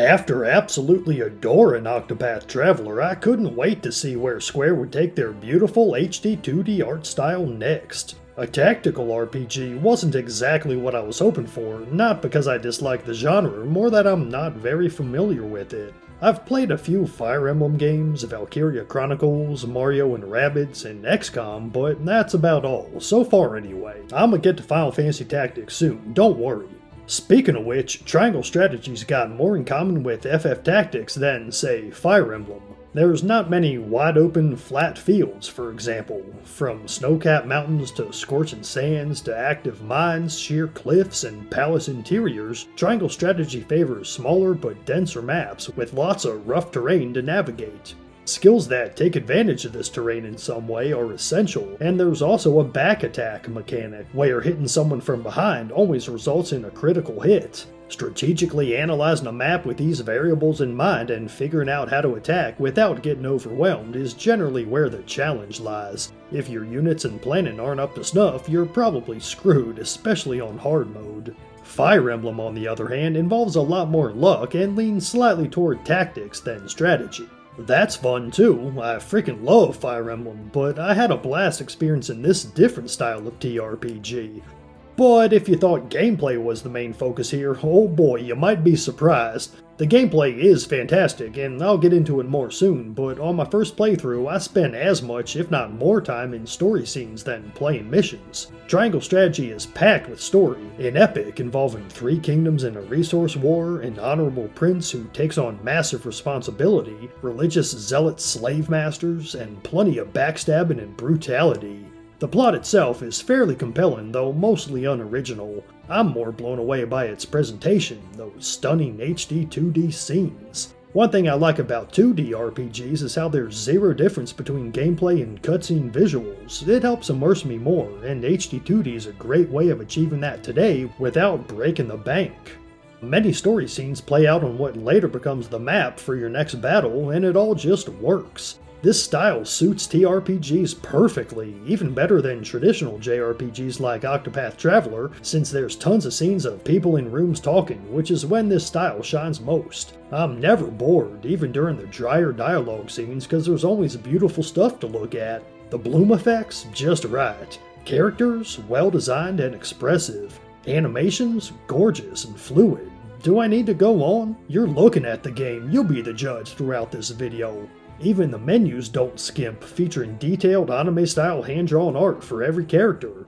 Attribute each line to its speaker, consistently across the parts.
Speaker 1: After absolutely adoring Octopath Traveler, I couldn't wait to see where Square would take their beautiful HD 2D art style next. A tactical RPG wasn't exactly what I was hoping for, not because I dislike the genre, more that I'm not very familiar with it. I've played a few Fire Emblem games, Valkyria Chronicles, Mario and Rabbids, and XCOM, but that's about all, so far anyway. I'ma get to Final Fantasy Tactics soon, don't worry. Speaking of which, Triangle Strategy's got more in common with FF Tactics than, say, Fire Emblem. There's not many wide-open, flat fields, for example. From snow-capped mountains to scorching sands to active mines, sheer cliffs, and palace interiors, Triangle Strategy favors smaller but denser maps with lots of rough terrain to navigate. Skills that take advantage of this terrain in some way are essential, and there's also a back attack mechanic, where hitting someone from behind always results in a critical hit. Strategically analyzing a map with these variables in mind and figuring out how to attack without getting overwhelmed is generally where the challenge lies. If your units and planning aren't up to snuff, you're probably screwed, especially on hard mode. Fire Emblem, on the other hand, involves a lot more luck and leans slightly toward tactics than strategy. That's fun too, I freaking love Fire Emblem, but I had a blast experiencing this different style of TRPG. But if you thought gameplay was the main focus here, oh boy, you might be surprised. The gameplay is fantastic, and I'll get into it more soon, but on my first playthrough I spent as much, if not more time in story scenes than playing missions. Triangle Strategy is packed with story, an epic involving 3 kingdoms in a resource war, an honorable prince who takes on massive responsibility, religious zealot slave masters, and plenty of backstabbing and brutality. The plot itself is fairly compelling, though mostly unoriginal. I'm more blown away by its presentation, those stunning HD 2D scenes. One thing I like about 2D RPGs is how there's zero difference between gameplay and cutscene visuals. It helps immerse me more, and HD 2D is a great way of achieving that today without breaking the bank. Many story scenes play out on what later becomes the map for your next battle, and it all just works. This style suits TRPGs perfectly, even better than traditional JRPGs like Octopath Traveler, since there's tons of scenes of people in rooms talking, which is when this style shines most. I'm never bored, even during the drier dialogue scenes, because there's always beautiful stuff to look at. The bloom effects, just right. Characters, well designed and expressive. Animations, gorgeous and fluid. Do I need to go on? You're looking at the game, you'll be the judge throughout this video. Even the menus don't skimp, featuring detailed anime-style hand-drawn art for every character.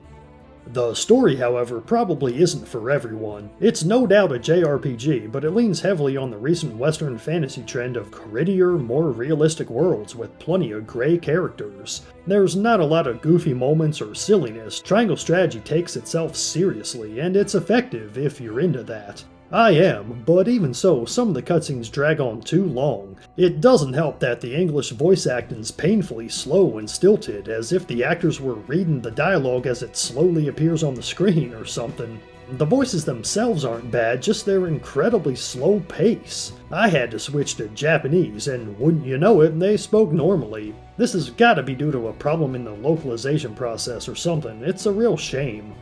Speaker 1: The story, however, probably isn't for everyone. It's no doubt a JRPG, but it leans heavily on the recent Western fantasy trend of grittier, more realistic worlds with plenty of grey characters. There's not a lot of goofy moments or silliness. Triangle Strategy takes itself seriously, and it's effective if you're into that. I am, but even so, some of the cutscenes drag on too long. It doesn't help that the English voice acting's painfully slow and stilted, as if the actors were reading the dialogue as it slowly appears on the screen or something. The voices themselves aren't bad, just their incredibly slow pace. I had to switch to Japanese, and wouldn't you know it, they spoke normally. This has gotta be due to a problem in the localization process or something. It's a real shame.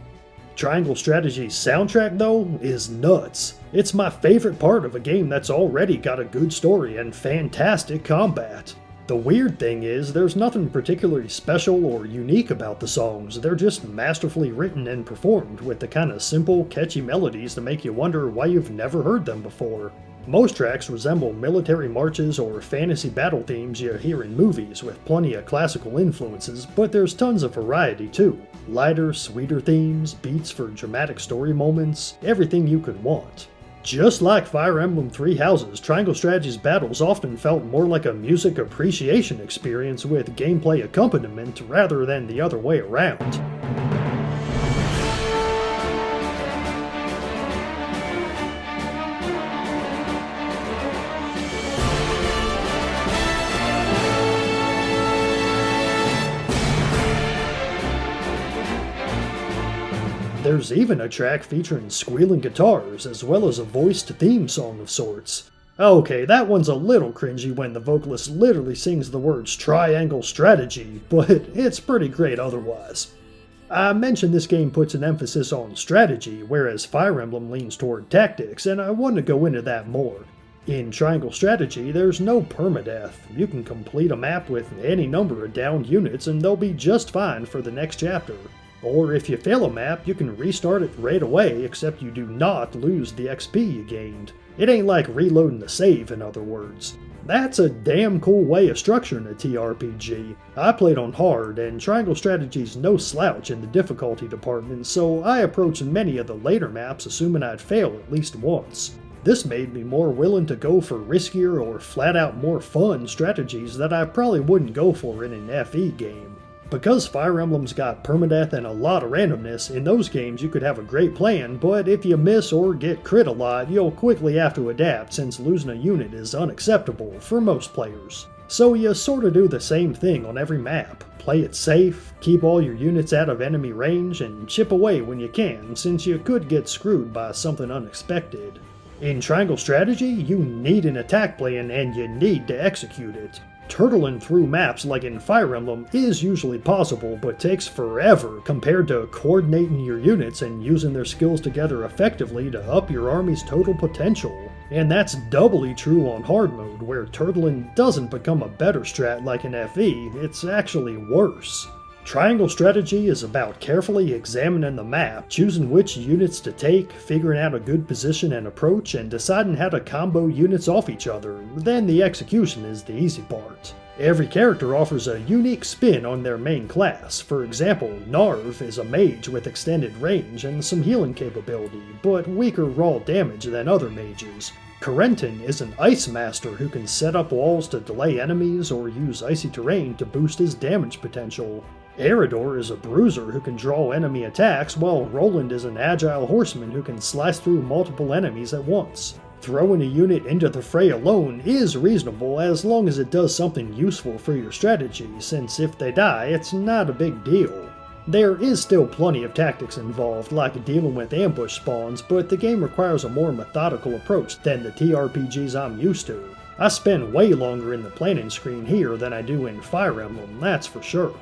Speaker 1: Triangle Strategy's soundtrack, though, is nuts. It's my favorite part of a game that's already got a good story and fantastic combat. The weird thing is, there's nothing particularly special or unique about the songs. They're just masterfully written and performed with the kind of simple, catchy melodies that make you wonder why you've never heard them before. Most tracks resemble military marches or fantasy battle themes you hear in movies with plenty of classical influences, but there's tons of variety too. Lighter, sweeter themes, beats for dramatic story moments, everything you could want. Just like Fire Emblem Three Houses, Triangle Strategy's battles often felt more like a music appreciation experience with gameplay accompaniment rather than the other way around. There's even a track featuring squealing guitars, as well as a voiced theme song of sorts. Okay, that one's a little cringy when the vocalist literally sings the words Triangle Strategy, but it's pretty great otherwise. I mentioned this game puts an emphasis on strategy, whereas Fire Emblem leans toward tactics, and I want to go into that more. In Triangle Strategy, there's no permadeath. You can complete a map with any number of downed units and they'll be just fine for the next chapter. Or if you fail a map, you can restart it right away, except you do not lose the XP you gained. It ain't like reloading the save, in other words. That's a damn cool way of structuring a TRPG. I played on hard, and Triangle Strategy's no slouch in the difficulty department, so I approached many of the later maps assuming I'd fail at least once. This made me more willing to go for riskier or flat out more fun strategies that I probably wouldn't go for in an FE game. Because Fire Emblem's got permadeath and a lot of randomness, in those games you could have a great plan, but if you miss or get crit a lot, you'll quickly have to adapt since losing a unit is unacceptable for most players. So you sorta do the same thing on every map. Play it safe, keep all your units out of enemy range, and chip away when you can, since you could get screwed by something unexpected. In Triangle Strategy, you need an attack plan and you need to execute it. Turtling through maps like in Fire Emblem is usually possible, but takes forever compared to coordinating your units and using their skills together effectively to up your army's total potential. And that's doubly true on hard mode, where turtling doesn't become a better strat like in FE, it's actually worse. Triangle Strategy is about carefully examining the map, choosing which units to take, figuring out a good position and approach, and deciding how to combo units off each other. Then the execution is the easy part. Every character offers a unique spin on their main class. For example, Narv is a mage with extended range and some healing capability, but weaker raw damage than other mages. Corentin is an ice master who can set up walls to delay enemies or use icy terrain to boost his damage potential. Eridor is a bruiser who can draw enemy attacks, while Roland is an agile horseman who can slice through multiple enemies at once. Throwing a unit into the fray alone is reasonable as long as it does something useful for your strategy, since if they die, it's not a big deal. There is still plenty of tactics involved, like dealing with ambush spawns, but the game requires a more methodical approach than the TRPGs I'm used to. I spend way longer in the planning screen here than I do in Fire Emblem, that's for sure.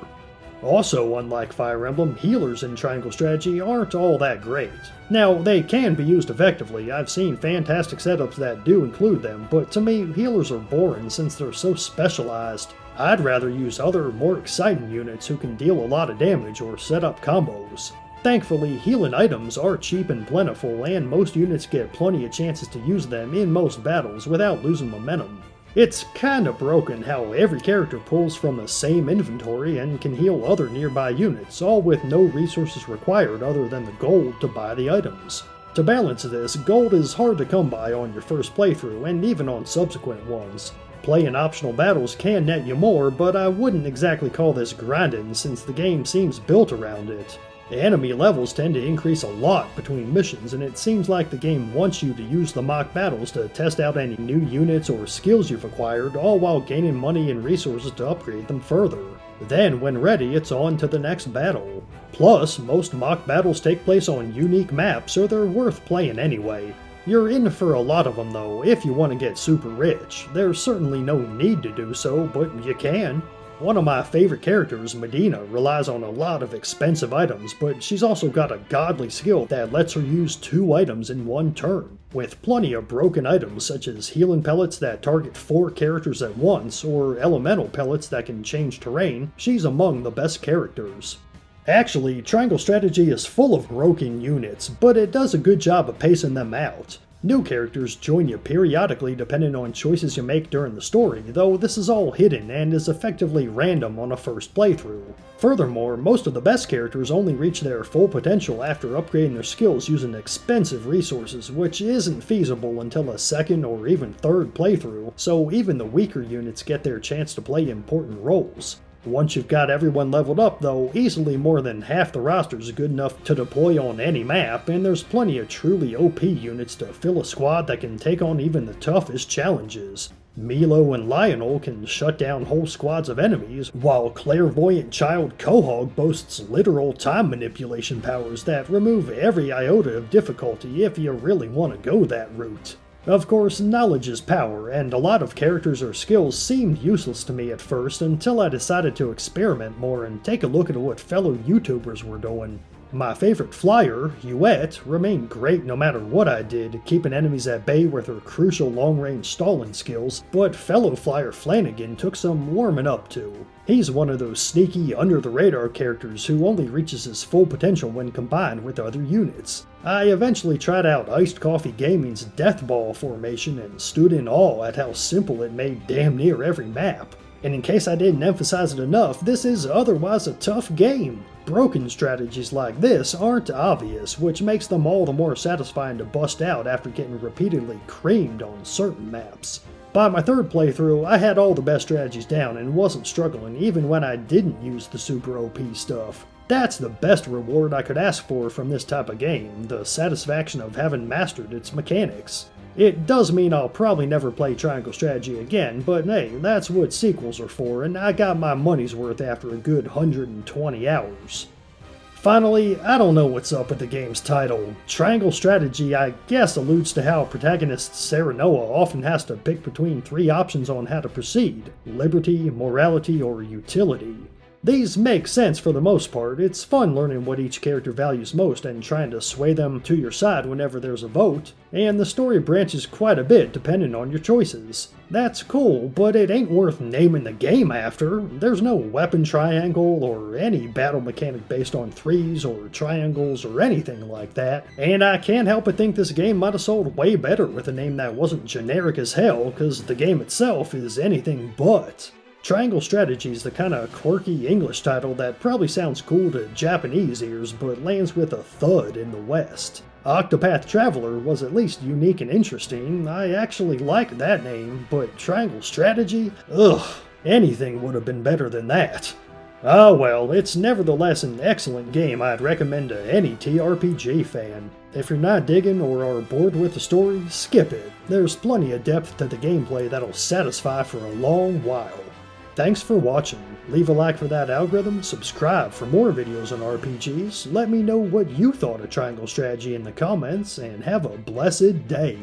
Speaker 1: Also, unlike Fire Emblem, healers in Triangle Strategy aren't all that great. Now, they can be used effectively. I've seen fantastic setups that do include them, but to me, healers are boring since they're so specialized. I'd rather use other, more exciting units who can deal a lot of damage or set up combos. Thankfully, healing items are cheap and plentiful, and most units get plenty of chances to use them in most battles without losing momentum. It's kinda broken how every character pulls from the same inventory and can heal other nearby units, all with no resources required other than the gold to buy the items. To balance this, gold is hard to come by on your first playthrough, and even on subsequent ones. Playing optional battles can net you more, but I wouldn't exactly call this grinding since the game seems built around it. The enemy levels tend to increase a lot between missions, and it seems like the game wants you to use the mock battles to test out any new units or skills you've acquired, all while gaining money and resources to upgrade them further. Then, when ready, it's on to the next battle. Plus, most mock battles take place on unique maps, so they're worth playing anyway. You're in for a lot of them though, if you want to get super rich. There's certainly no need to do so, but you can. One of my favorite characters, Medina, relies on a lot of expensive items, but she's also got a godly skill that lets her use 2 items in one turn. With plenty of broken items such as healing pellets that target 4 characters at once, or elemental pellets that can change terrain, she's among the best characters. Actually, Triangle Strategy is full of broken units, but it does a good job of pacing them out. New characters join you periodically depending on choices you make during the story, though this is all hidden and is effectively random on a first playthrough. Furthermore, most of the best characters only reach their full potential after upgrading their skills using expensive resources, which isn't feasible until a second or even third playthrough, so even the weaker units get their chance to play important roles. Once you've got everyone leveled up though, easily more than half the roster is good enough to deploy on any map, and there's plenty of truly OP units to fill a squad that can take on even the toughest challenges. Milo and Lionel can shut down whole squads of enemies, while clairvoyant child Quahog boasts literal time manipulation powers that remove every iota of difficulty if you really want to go that route. Of course, knowledge is power, and a lot of characters or skills seemed useless to me at first until I decided to experiment more and take a look at what fellow YouTubers were doing. My favorite flyer, Huette, remained great no matter what I did, keeping enemies at bay with her crucial long-range stalling skills, but fellow flyer Flanagan took some warming up to. He's one of those sneaky, under-the-radar characters who only reaches his full potential when combined with other units. I eventually tried out Iced Coffee Gaming's Death Ball formation and stood in awe at how simple it made damn near every map. And in case I didn't emphasize it enough, this is otherwise a tough game. Broken strategies like this aren't obvious, which makes them all the more satisfying to bust out after getting repeatedly creamed on certain maps. By my third playthrough, I had all the best strategies down and wasn't struggling even when I didn't use the super OP stuff. That's the best reward I could ask for from this type of game, the satisfaction of having mastered its mechanics. It does mean I'll probably never play Triangle Strategy again, but hey, that's what sequels are for, and I got my money's worth after a good 120 hours. Finally, I don't know what's up with the game's title. Triangle Strategy, I guess, alludes to how protagonist Sarah Noah often has to pick between three options on how to proceed: liberty, morality, or utility. These make sense for the most part. It's fun learning what each character values most and trying to sway them to your side whenever there's a vote, and the story branches quite a bit depending on your choices. That's cool, but it ain't worth naming the game after. There's no weapon triangle or any battle mechanic based on threes or triangles or anything like that, and I can't help but think this game might have sold way better with a name that wasn't generic as hell, cause the game itself is anything but. Triangle Strategy is the kind of quirky English title that probably sounds cool to Japanese ears but lands with a thud in the West. Octopath Traveler was at least unique and interesting. I actually like that name, but Triangle Strategy? Ugh, anything would have been better than that. Ah well, it's nevertheless an excellent game I'd recommend to any TRPG fan. If you're not digging or are bored with the story, skip it. There's plenty of depth to the gameplay that'll satisfy for a long while. Thanks for watching. Leave a like for that algorithm, subscribe for more videos on RPGs, let me know what you thought of Triangle Strategy in the comments, and have a blessed day.